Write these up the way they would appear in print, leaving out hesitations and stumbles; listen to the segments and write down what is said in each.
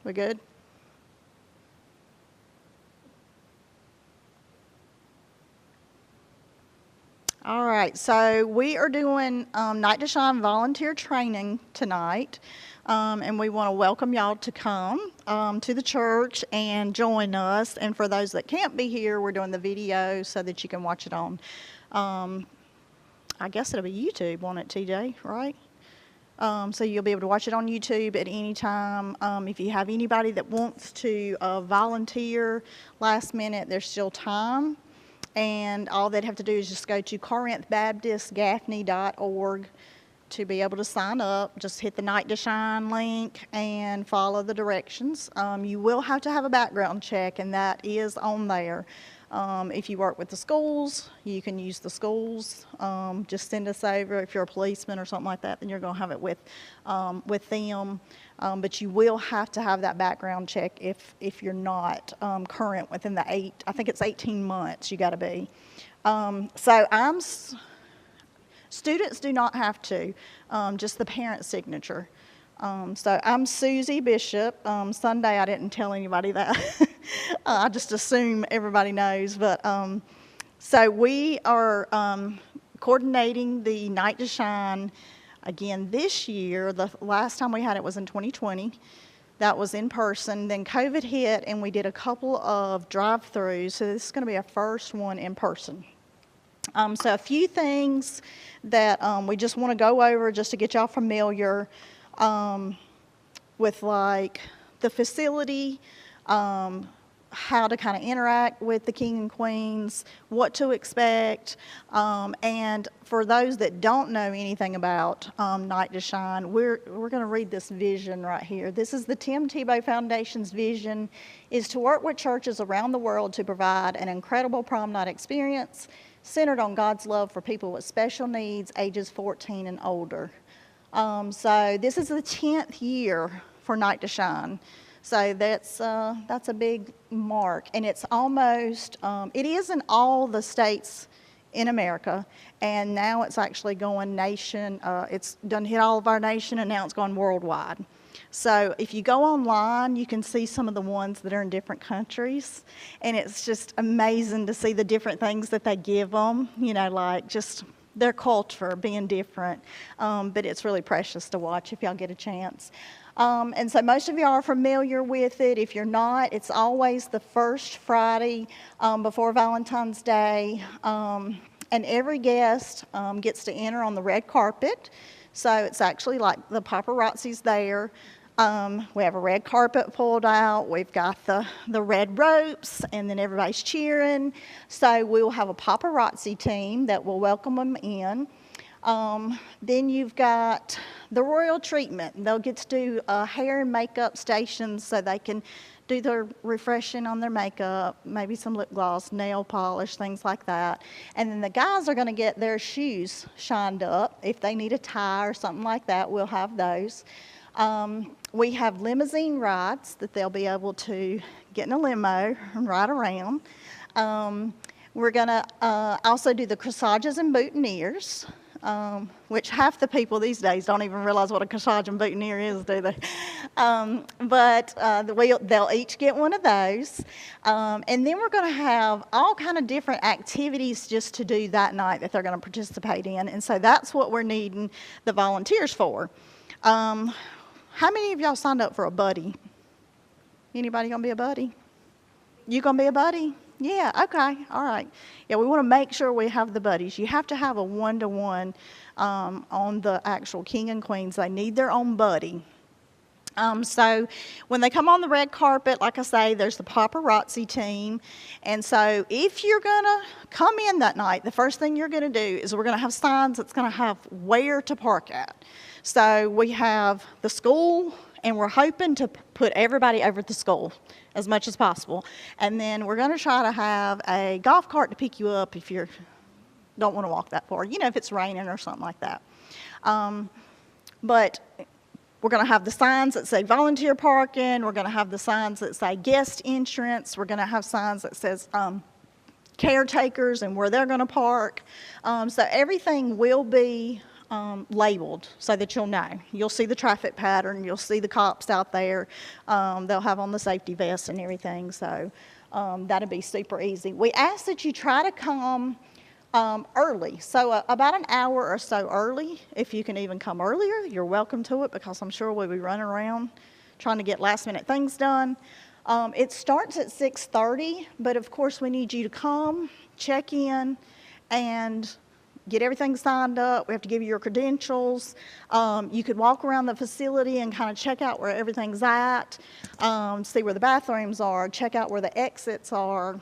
We good? All right, so we are doing Night to Shine volunteer training tonight, and we want to welcome y'all to come to the church and join us. And for those that can't be here, we're doing the video so that you can watch it on, I guess it'll be YouTube, won't it, TJ, right? So you'll be able to watch it on YouTube at any time. If you have anybody that wants to volunteer last minute, there's still time. And all they'd have to do is just go to corinthbaptistgaffney.org to be able to sign up. Just hit the Night to Shine link and follow the directions. You will have to have a background check, and that is on there. If you work with the schools, you can use the schools. Just send us over. If you're a policeman or something like that, then you're going to have it with them. But you will have to have that background check if you're not current within the I think it's 18 months you got to be. Students do not have to, just the parent signature. So I'm Susie Bishop. Sunday I didn't tell anybody that. I just assume everybody knows. But so we are coordinating the Night to Shine again this year. The last time we had it was in 2020. That was in person. Then COVID hit and we did a couple of drive-throughs. So this is going to be our first one in person. So a few things that we just want to go over just to get y'all familiar with like the facility, how to kind of interact with the king and queens, what to expect, and for those that don't know anything about Night to Shine, we're going to read this vision right here. This is the Tim Tebow Foundation's vision, is to work with churches around the world to provide an incredible prom night experience centered on God's love for people with special needs, ages 14 and older. So this is the 10th year for Night to Shine. So that's a big mark, and it's almost, it is in all the states in America, and now it's actually going nation, it's done hit all of our nation, and now it's going worldwide. So if you go online, you can see some of the ones that are in different countries, and it's just amazing to see the different things that they give them, you know, like just their culture being different, but it's really precious to watch if y'all get a chance. And so most of y'all are familiar with it. If you're not, it's always the first Friday before Valentine's Day. And every guest gets to enter on the red carpet. So it's actually like the paparazzi's there. We have a red carpet pulled out. We've got the red ropes, and then everybody's cheering. So we'll have a paparazzi team that will welcome them in. Then you've got the royal treatment. They'll get to do hair and makeup stations so they can do their refreshing on their makeup, maybe some lip gloss, nail polish, things like that. And then the guys are going to get their shoes shined up. If they need a tie or something like that, we'll have those. We have limousine rides that they'll be able to get in a limo and ride around. We're going to also do the corsages and boutonnieres. Which half the people these days don't even realize what a corsage and boutonniere is, do they? But they'll each get one of those. And then we're going to have all kind of different activities just to do that night that they're going to participate in. And so that's what we're needing the volunteers for. How many of y'all signed up for a buddy? Anybody going to be a buddy? You going to be a buddy? Yeah, okay, all right. Yeah, we want to make sure we have the buddies. You have to have a one-to-one on the actual king and queens. They need their own buddy. So when they come on the red carpet, like I say, there's the paparazzi team. And so if you're going to come in that night, the first thing you're going to do is we're going to have signs that's going to have where to park at. So we have the school, and we're hoping to put everybody over at the school as much as possible. And then we're going to try to have a golf cart to pick you up if you don't want to walk that far, you know, if it's raining or something like that. But we're going to have the signs that say volunteer parking. We're going to have the signs that say guest entrance. We're going to have signs that says caretakers and where they're going to park. So everything will be labeled so that you'll know. You'll see the traffic pattern, you'll see the cops out there, they'll have on the safety vests and everything, so that'll be super easy. We ask that you try to come early, so about an hour or so early. If you can even come earlier, you're welcome to it, because I'm sure we'll be running around trying to get last minute things done. It starts at 6:30, but of course we need you to come, check in, and get everything signed up. We have to give you your credentials. You could walk around the facility and kind of check out where everything's at, see where the bathrooms are, check out where the exits are.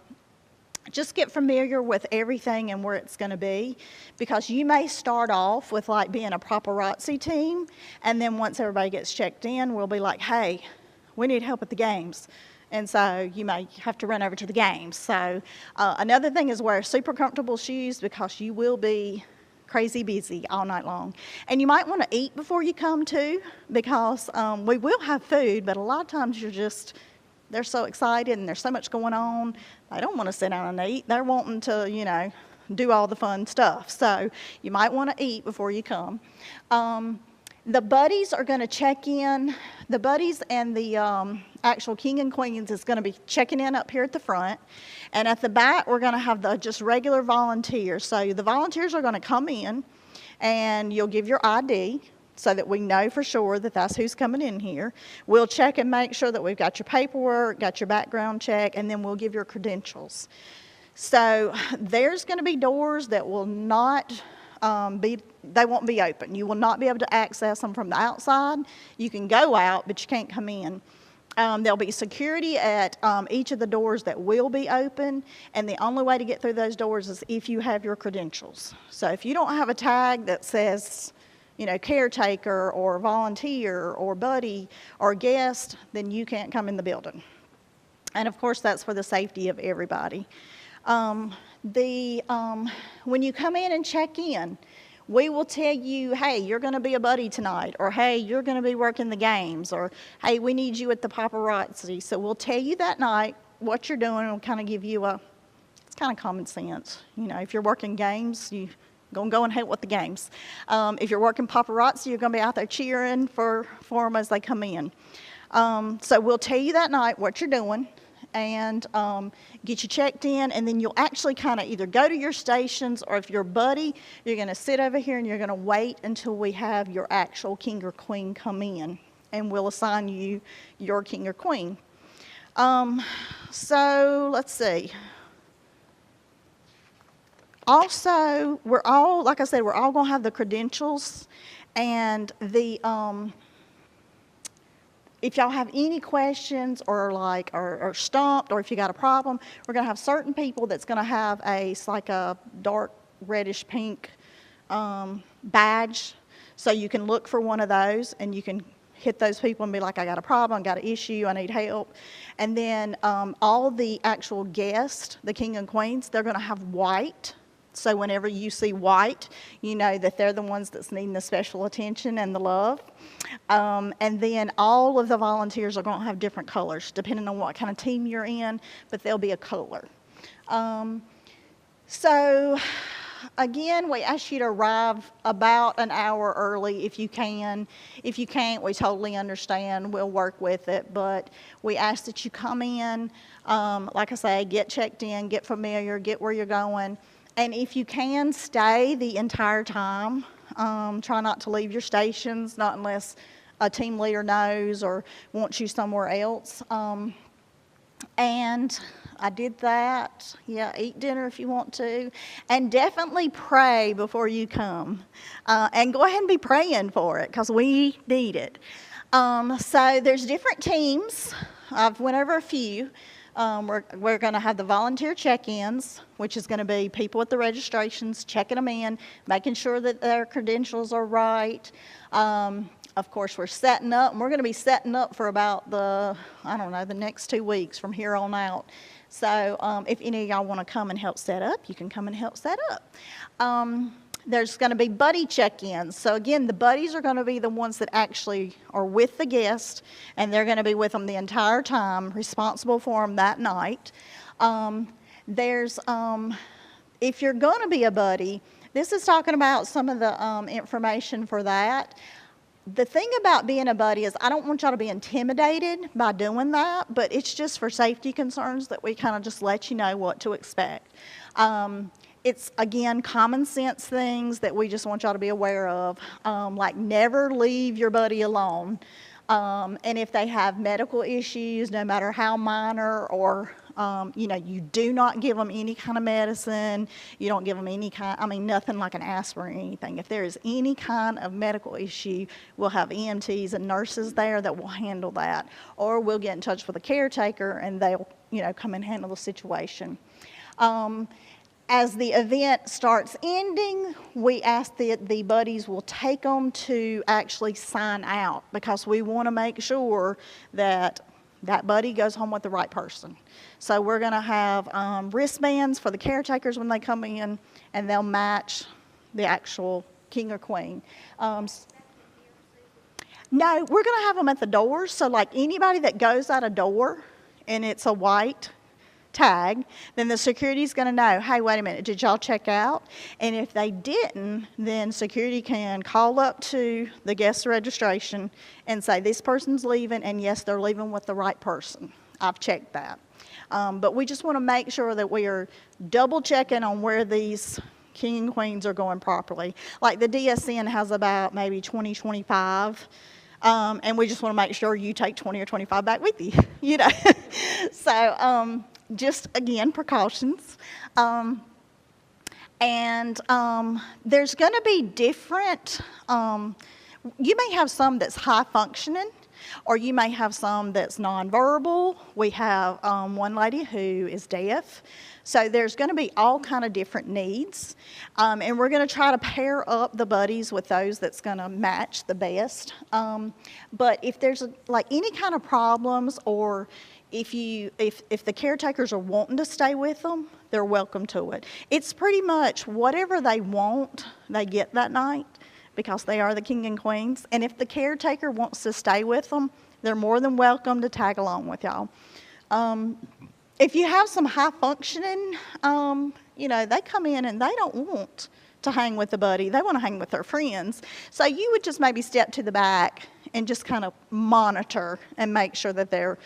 Just get familiar with everything and where it's going to be, because you may start off with like being a paparazzi team, and then once everybody gets checked in, we'll be like, hey, we need help at the games. And so you may have to run over to the games. So another thing is wear super comfortable shoes, because you will be crazy busy all night long. And you might want to eat before you come too, because we will have food, but a lot of times they're so excited and there's so much going on, they don't want to sit down and eat. They're wanting to, do all the fun stuff. So you might want to eat before you come. The buddies are going to check in. The buddies and the actual king and queens is going to be checking in up here at the front. And at the back, we're going to have the just regular volunteers. So the volunteers are going to come in, and you'll give your ID so that we know for sure that that's who's coming in here. We'll check and make sure that we've got your paperwork, got your background check, and then we'll give your credentials. So there's going to be doors that will not they won't be open. You will not be able to access them from the outside. You can go out, but you can't come in. There'll be security at each of the doors that will be open, and the only way to get through those doors is if you have your credentials. So if you don't have a tag that says, caretaker or volunteer or buddy or guest, then you can't come in the building. And of course, that's for the safety of everybody. When you come in and check in, we will tell you, hey, you're going to be a buddy tonight, or hey, you're going to be working the games, or hey, we need you at the paparazzi. So we'll tell you that night what you're doing, and we'll kind of give you it's kind of common sense. If you're working games, you're going to go and help with the games. If you're working paparazzi, you're going to be out there cheering for them as they come in. So we'll tell you that night what you're doing, and get you checked in, and then you'll actually kind of either go to your stations, or if you're a buddy, you're going to sit over here and you're going to wait until we have your actual king or queen come in, and we'll assign you your king or queen. So let's see. Also, we're all going to have the credentials, and if y'all have any questions or stumped, or if you got a problem, we're going to have certain people that's going to have a dark reddish pink badge. So you can look for one of those, and you can hit those people and be like, I got a problem, I got an issue, I need help. And then all the actual guests, the king and queens, they're going to have white. So whenever you see white, you know that they're the ones that's needing the special attention and the love. And then all of the volunteers are going to have different colors, depending on what kind of team you're in, but there'll be a color. So again, we ask you to arrive about an hour early if you can. If you can't, we totally understand. We'll work with it, but we ask that you come in, like I say, get checked in, get familiar, get where you're going. And if you can, stay the entire time. Try not to leave your stations, not unless a team leader knows or wants you somewhere else. And I did that. Yeah, eat dinner if you want to. And definitely pray before you come. And go ahead and be praying for it, because we need it. So there's different teams. I've went over a few. We're going to have the volunteer check-ins, which is going to be people at the registrations, checking them in, making sure that their credentials are right. Of course, we're setting up, and we're going to be setting up for about the next 2 weeks from here on out. So if any of y'all want to come and help set up, you can come and help set up. There's going to be buddy check-ins. So again, the buddies are going to be the ones that actually are with the guest, and they're going to be with them the entire time, responsible for them that night. If you're going to be a buddy, This is talking about some of the information for that. The thing about being a buddy is I don't want y'all to be intimidated by doing that, but it's just for safety concerns that we kind of just let you know what to expect. It's, again, common sense things that we just want y'all to be aware of, like never leave your buddy alone. And if they have medical issues, no matter how minor, or you do not give them any kind of medicine. You don't give them any kind, nothing like an aspirin or anything. If there is any kind of medical issue, we'll have EMTs and nurses there that will handle that. Or we'll get in touch with a caretaker and they'll, come and handle the situation. As the event starts ending, we ask that the buddies will take them to actually sign out, because we want to make sure that that buddy goes home with the right person. So we're going to have wristbands for the caretakers when they come in, and they'll match the actual king or queen. No, we're going to have them at the doors. So like anybody that goes out a door and it's a white tag, then the security's going to know, hey, wait a minute, did y'all check out? And if they didn't, then security can call up to the guest registration and say, this person's leaving, and yes, they're leaving with the right person. I've checked that. But we just want to make sure that we are double checking on where these king and queens are going properly. Like the DSN has about maybe 20, 25. And we just want to make sure you take 20 or 25 back with you, So just, again, precautions. There's going to be different, you may have some that's high functioning, or you may have some that's nonverbal. We have one lady who is deaf. So there's going to be all kind of different needs. And we're going to try to pair up the buddies with those that's going to match the best. But if there's like any kind of problems, or if the caretakers are wanting to stay with them, they're welcome to it. It's pretty much whatever they want, they get that night, because they are the king and queens. And if the caretaker wants to stay with them, they're more than welcome to tag along with y'all. If you have some high functioning, they come in and they don't want to hang with the buddy. They want to hang with their friends. So you would just maybe step to the back and just kind of monitor and make sure that they're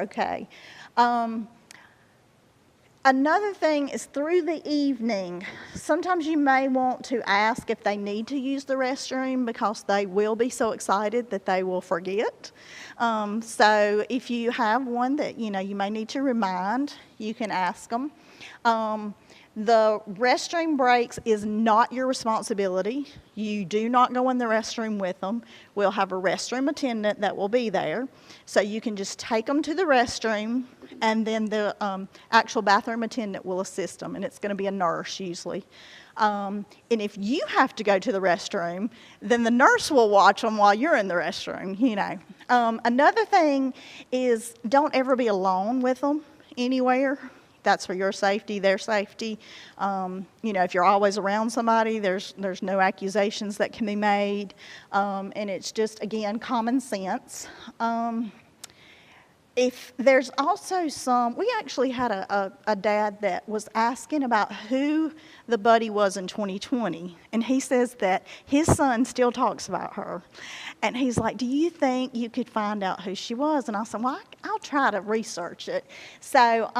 okay. Another thing is, through the evening, sometimes you may want to ask if they need to use the restroom, because they will be so excited that they will forget. So if you have one that you may need to remind, you can ask them. The restroom breaks is not your responsibility. You do not go in the restroom with them. We'll have a restroom attendant that will be there. So you can just take them to the restroom, and then the actual bathroom attendant will assist them, and it's going to be a nurse usually. And if you have to go to the restroom, then the nurse will watch them while you're in the restroom, Another thing is, don't ever be alone with them anywhere. That's for your safety, their safety. If you're always around somebody, there's no accusations that can be made. And it's just, again, common sense. If there's also we actually had a dad that was asking about who the buddy was in 2020. And he says that his son still talks about her. And he's like, do you think you could find out who she was? And I said, well, I'll try to research it. So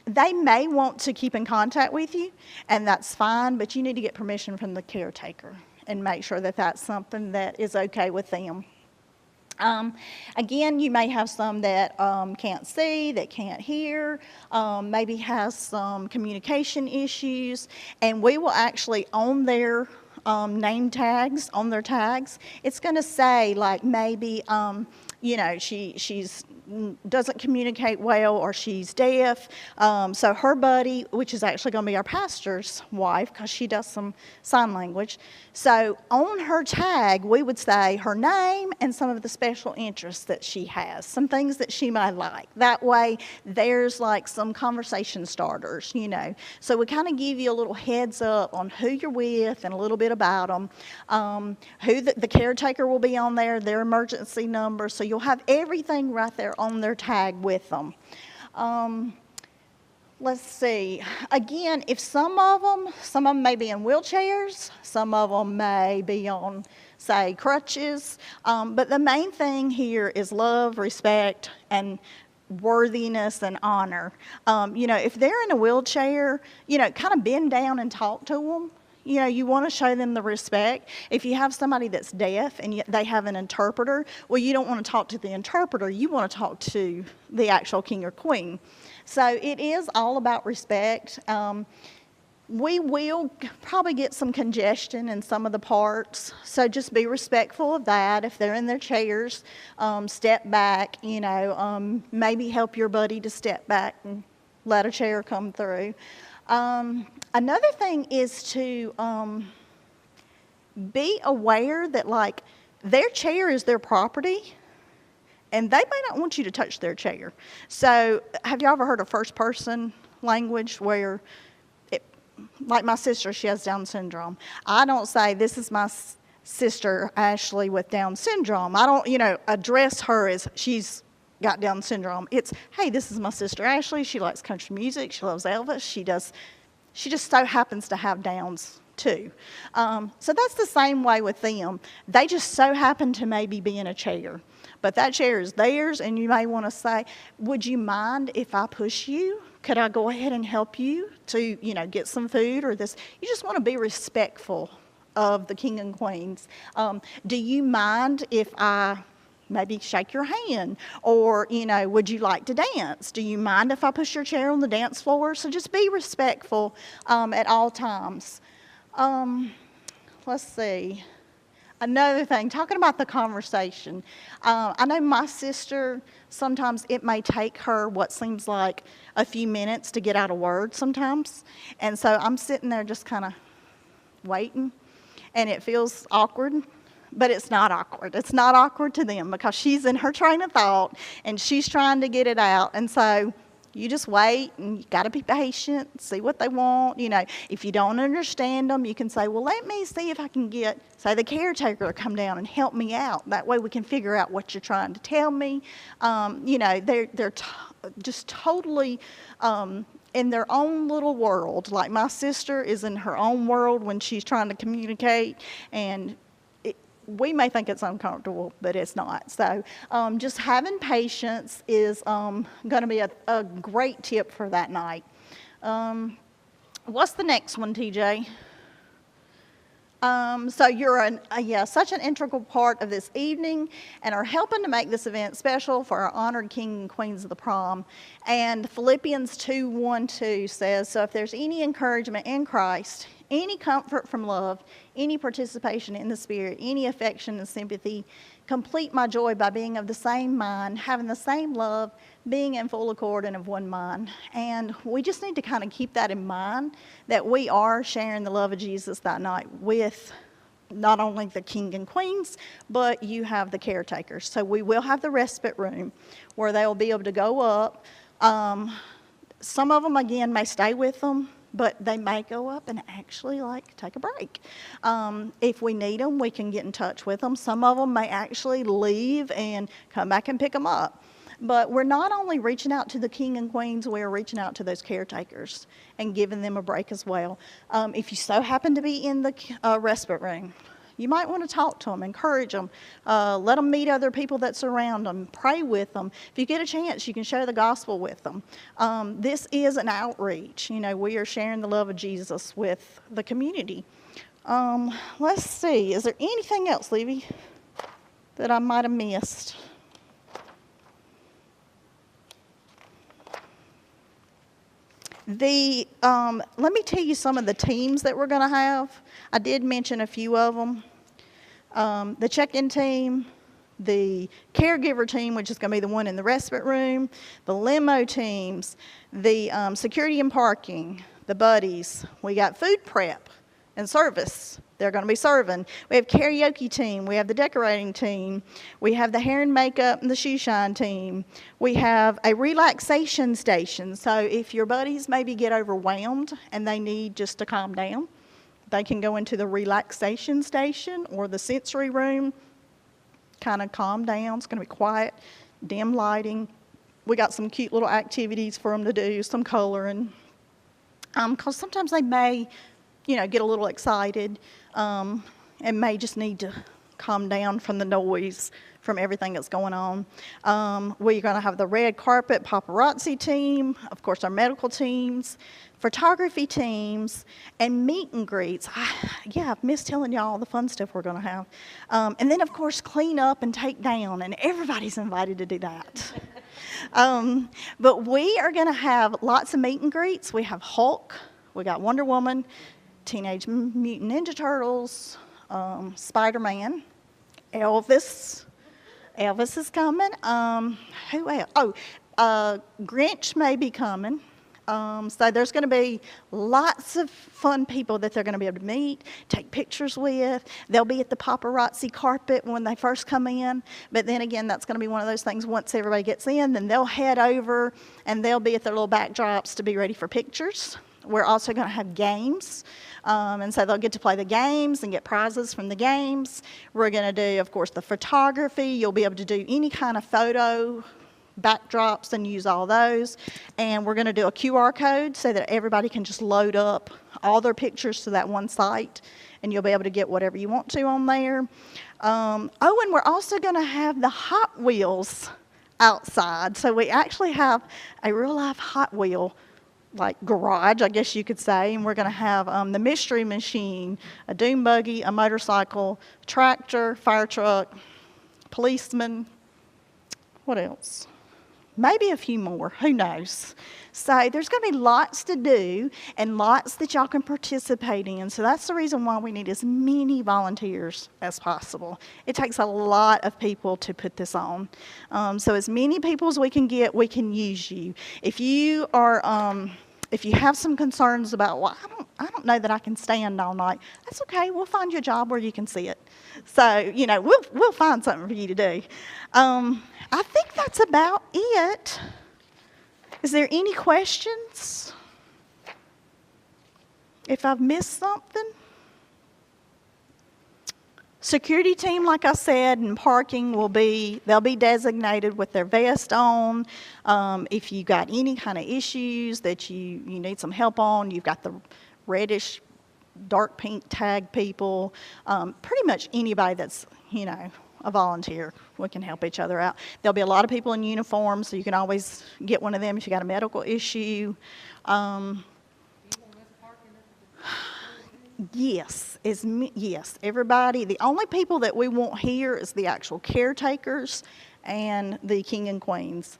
they may want to keep in contact with you, and that's fine, but you need to get permission from the caretaker and make sure that that's something that is okay with them. Again, you may have some that can't see, that can't hear, maybe has some communication issues, and we will actually, on their name tags, on their tags, it's going to say, like, maybe, she's doesn't communicate well, or she's deaf. So her buddy, which is actually going to be our pastor's wife, because she does some sign language. So on her tag, we would say her name and some of the special interests that she has, some things that she might like. That way, there's like some conversation starters, So we kind of give you a little heads up on who you're with and a little bit about them. Who the caretaker will be on there, their emergency number. So you'll have everything right there on their tag with them. Let's see. Again, if some of them may be in wheelchairs, some of them may be on, say, crutches. But the main thing here is love, respect, and worthiness and honor. If they're in a wheelchair, kind of bend down and talk to them. You want to show them the respect. If you have somebody that's deaf and they have an interpreter, well, you don't want to talk to the interpreter. You want to talk to the actual king or queen. So it is all about respect. We will probably get some congestion in some of the parts, so just be respectful of that. If they're in their chairs, step back, maybe help your buddy to step back and let a chair come through. Another thing is to be aware that, like, their chair is their property, and they may not want you to touch their chair. So have you ever heard of first-person language where, like my sister, she has Down syndrome. I don't say, this is my sister, Ashley, with Down syndrome. I don't, address her as she's got Down syndrome. It's, hey, this is my sister, Ashley. She likes country music. She loves Elvis. She just so happens to have Downs too. So that's the same way with them. They just so happen to maybe be in a chair. But that chair is theirs, and you may want to say, would you mind if I push you? Could I go ahead and help you to, get some food or this? You just want to be respectful of the king and queens. Do you mind if I maybe shake your hand? Or, would you like to dance? Do you mind if I push your chair on the dance floor? So just be respectful at all times. Let's see. Another thing, talking about the conversation. I know my sister, sometimes it may take her what seems like a few minutes to get out a word sometimes. And so I'm sitting there just kind of waiting, and it feels awkward. But it's not awkward. It's not awkward to them because she's in her train of thought, and she's trying to get it out. And so you just wait, and you got to be patient, see what they want. If you don't understand them, you can say, well, let me see if I can get, say, the caretaker to come down and help me out. That way we can figure out what you're trying to tell me. They're just totally in their own little world. Like my sister is in her own world when she's trying to communicate, and we may think it's uncomfortable, but it's not. So just having patience is going to be a great tip for that night. What's the next one, TJ? So you're such an integral part of this evening and are helping to make this event special for our honored king and queens of the prom. And Philippians 2:1-2 says, so if there's any encouragement in Christ, any comfort from love, any participation in the Spirit, any affection and sympathy, complete my joy by being of the same mind, having the same love, being in full accord and of one mind. And we just need to kind of keep that in mind, that we are sharing the love of Jesus that night with not only the king and queens, but you have the caretakers. So we will have the respite room where they'll be able to go up. Some of them, again, may stay with them, but they may go up and actually take a break. If we need them, we can get in touch with them. Some of them may actually leave and come back and pick them up. But we're not only reaching out to the king and queens, we're reaching out to those caretakers and giving them a break as well. If you so happen to be in the respite room, you might want to talk to them, encourage them, let them meet other people that surround them, pray with them. If you get a chance, you can share the gospel with them. This is an outreach. We are sharing the love of Jesus with the community. Let's see, is there anything else, Levy, that I might have missed? Let me tell you some of the teams that we're going to have. I did mention a few of them. The check-in team, the caregiver team, which is going to be the one in the respite room, the limo teams, the security and parking, the buddies. We got food prep and service. They're going to be serving. We have karaoke team. We have the decorating team. We have the hair and makeup and the shoe shine team. We have a relaxation station. So if your buddies maybe get overwhelmed and they need just to calm down, they can go into the relaxation station or the sensory room, kind of calm down. It's going to be quiet, dim lighting, we got some cute little activities for them to do, some coloring. Because sometimes they may, get a little excited and may just need to calm down from the noise from everything that's going on. We're going to have the red carpet paparazzi team, of course our medical teams, photography teams, and meet and greets. I've missed telling y'all all the fun stuff we're going to have. And then, of course, clean up and take down, and everybody's invited to do that. But we are going to have lots of meet and greets. We have Hulk, we got Wonder Woman, Teenage Mutant Ninja Turtles, Spider-Man, Elvis. Elvis is coming. Who else? Grinch may be coming. So there's going to be lots of fun people that they're going to be able to meet, take pictures with. They'll be at the paparazzi carpet when they first come in. But then again, that's going to be one of those things, once everybody gets in, then they'll head over and they'll be at their little backdrops to be ready for pictures. We're also going to have games. And so they'll get to play the games and get prizes from the games. We're going to do, of course, the photography. You'll be able to do any kind of photo backdrops and use all those. And we're going to do a QR code so that everybody can just load up all their pictures to that one site, and you'll be able to get whatever you want to on there. And we're also going to have the Hot Wheels outside. So we actually have a real life Hot Wheel garage, I guess you could say, and we're going to have the Mystery Machine, a dune buggy, a motorcycle, tractor, fire truck, policeman. What else? Maybe a few more, who knows? So there's going to be lots to do and lots that y'all can participate in. So that's the reason why we need as many volunteers as possible. It takes a lot of people to put this on. So as many people as we can get, we can use you. If you are, if you have some concerns about, well, I don't know that I can stand all night, that's okay. We'll find you a job where you can sit. So, we'll find something for you to do. I think that's about it. Is there any questions? If I've missed something? Security team, like I said, and parking they'll be designated with their vest on. If you got any kind of issues that you need some help on, you've got the reddish, dark pink tag people. Pretty much anybody that's, a volunteer, we can help each other out. There'll be a lot of people in uniform, so you can always get one of them if you got a medical issue. Yes, everybody. The only people that we want here is the actual caretakers and the king and queens,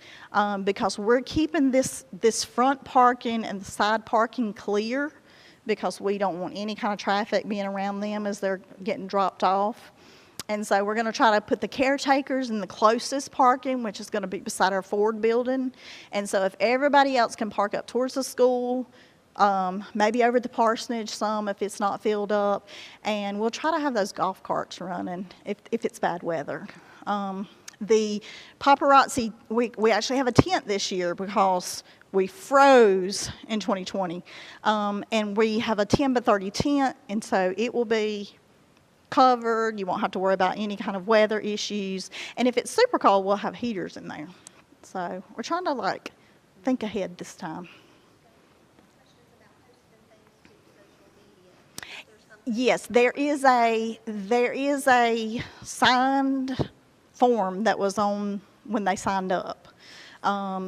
because we're keeping this front parking and the side parking clear, because we don't want any kind of traffic being around them as they're getting dropped off. And so we're going to try to put the caretakers in the closest parking, which is going to be beside our Ford building. And so if everybody else can park up towards the school, maybe over at the parsonage some if it's not filled up, and we'll try to have those golf carts running if it's bad weather. The paparazzi, we actually have a tent this year because we froze in 2020, and we have a 10 by 30 tent, and so it will be covered. You won't have to worry about any kind of weather issues, and if it's super cold, we'll have heaters in there. So we're trying to think ahead this time. Yes, there is a signed form that was on when they signed up.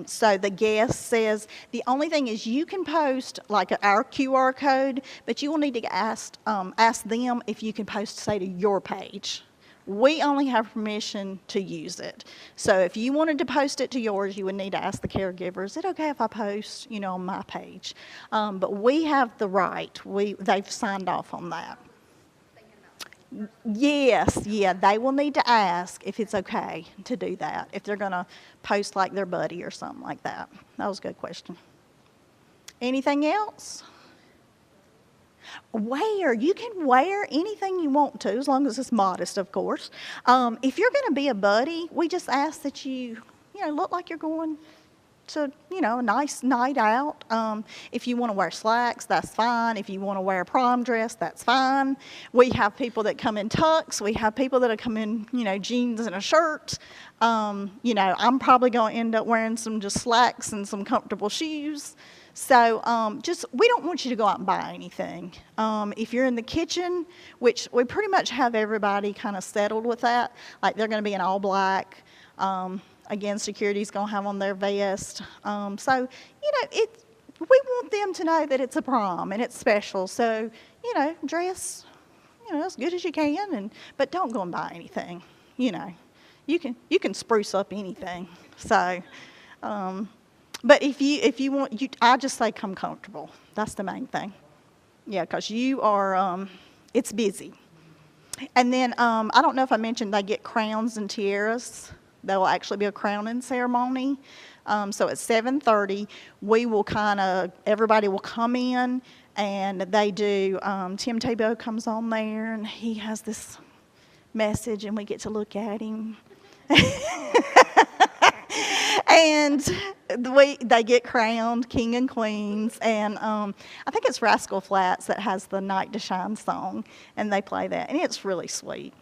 So the guest says, the only thing is you can post our QR code, but you will need to ask them if you can post, say, to your page. We only have permission to use it. So if you wanted to post it to yours, you would need to ask the caregiver, is it okay if I post, on my page? But we have the right. They've signed off on that. Yes, they will need to ask if it's okay to do that, if they're going to post their buddy or something like that. That was a good question. Anything else? You can wear anything you want to, as long as it's modest, of course. If you're going to be a buddy, we just ask that you look like you're going to, a nice night out. If you want to wear slacks, that's fine. If you want to wear a prom dress, that's fine. We have people that come in tux. We have people that come in, jeans and a shirt. I'm probably going to end up wearing some just slacks and some comfortable shoes. So we don't want you to go out and buy anything. If you're in the kitchen, which we pretty much have everybody kind of settled with that, like they're going to be in all black. Again, security's going to have on their vest. We want them to know that it's a prom and it's special. So, dress, as good as you can, but don't go and buy anything. You can spruce up anything. So, but if you want, I just say come comfortable. That's the main thing. Yeah, because you are, it's busy. And then I don't know if I mentioned they get crowns and tiaras. There will actually be a crowning ceremony. So at 7:30, everybody will come in, and they do, Tim Tebow comes on there, and he has this message, and we get to look at him. And they get crowned king and queens, and I think it's Rascal Flatts that has the Night to Shine song, and they play that, and it's really sweet.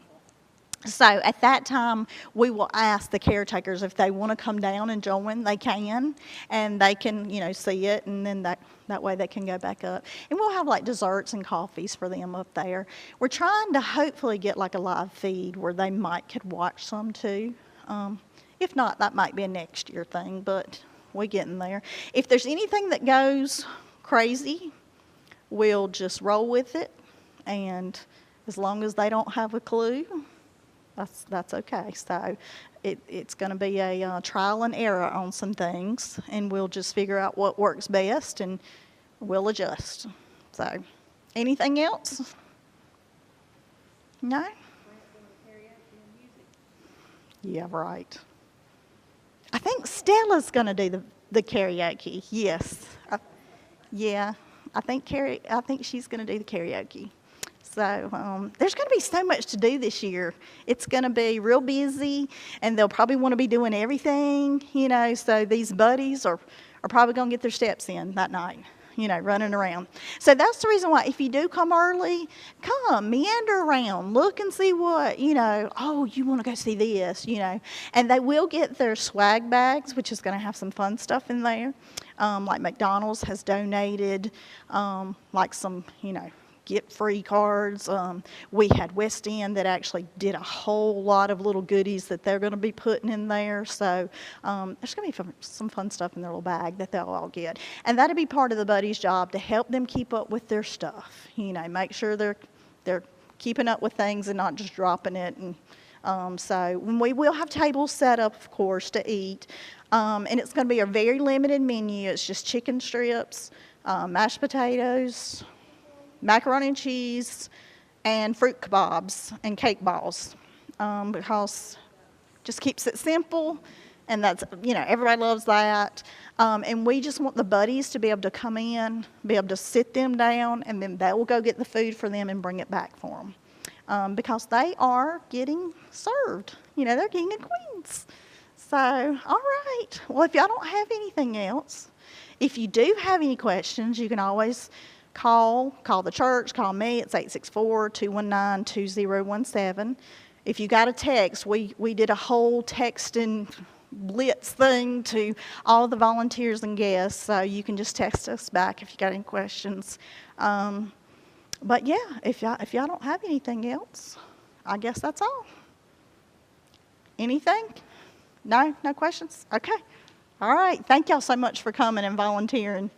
So at that time, we will ask the caretakers if they want to come down and join. They can, and they can, see it, and then that way they can go back up. And we'll have like desserts and coffees for them up there. We're trying to hopefully get like a live feed where they could watch some too. If not, that might be a next year thing, but we're getting there. If there's anything that goes crazy, we'll just roll with it, and as long as they don't have a clue, that's okay. So it's going to be a trial and error on some things, and we'll just figure out what works best, and we'll adjust. So anything else? No? Yeah, right. I think Stella's going to do the karaoke. Yes. I think she's going to do the karaoke. So there's going to be so much to do this year. It's going to be real busy, and they'll probably want to be doing everything, so these buddies are probably going to get their steps in that night, running around. So that's the reason why if you do come early, come, meander around, look and see what, oh, you want to go see this, And they will get their swag bags, which is going to have some fun stuff in there. Like McDonald's has donated like some, get free cards. We had West End that actually did a whole lot of little goodies that they're going to be putting in there. So there's going to be some fun stuff in their little bag that they'll all get. And that'll be part of the buddy's job to help them keep up with their stuff. Make sure they're keeping up with things and not just dropping it. And so we will have tables set up, of course, to eat. And it's going to be a very limited menu. It's just chicken strips, mashed potatoes, macaroni and cheese, and fruit kebabs and cake balls, because just keeps it simple, and that's, everybody loves that. And we just want the buddies to be able to come in, be able to sit them down, and then they will go get the food for them and bring it back for them, because they are getting served. They're king and queens. So, all right. Well, if y'all don't have anything else, if you do have any questions, you can always call the church, call me. It's 864-219-2017. If you got a text, we did a whole text and blitz thing to all the volunteers and guests, so you can just text us back if you got any questions. But yeah, if y'all don't have anything else, I guess that's all. Anything? No questions? Okay. All right. Thank y'all so much for coming and volunteering.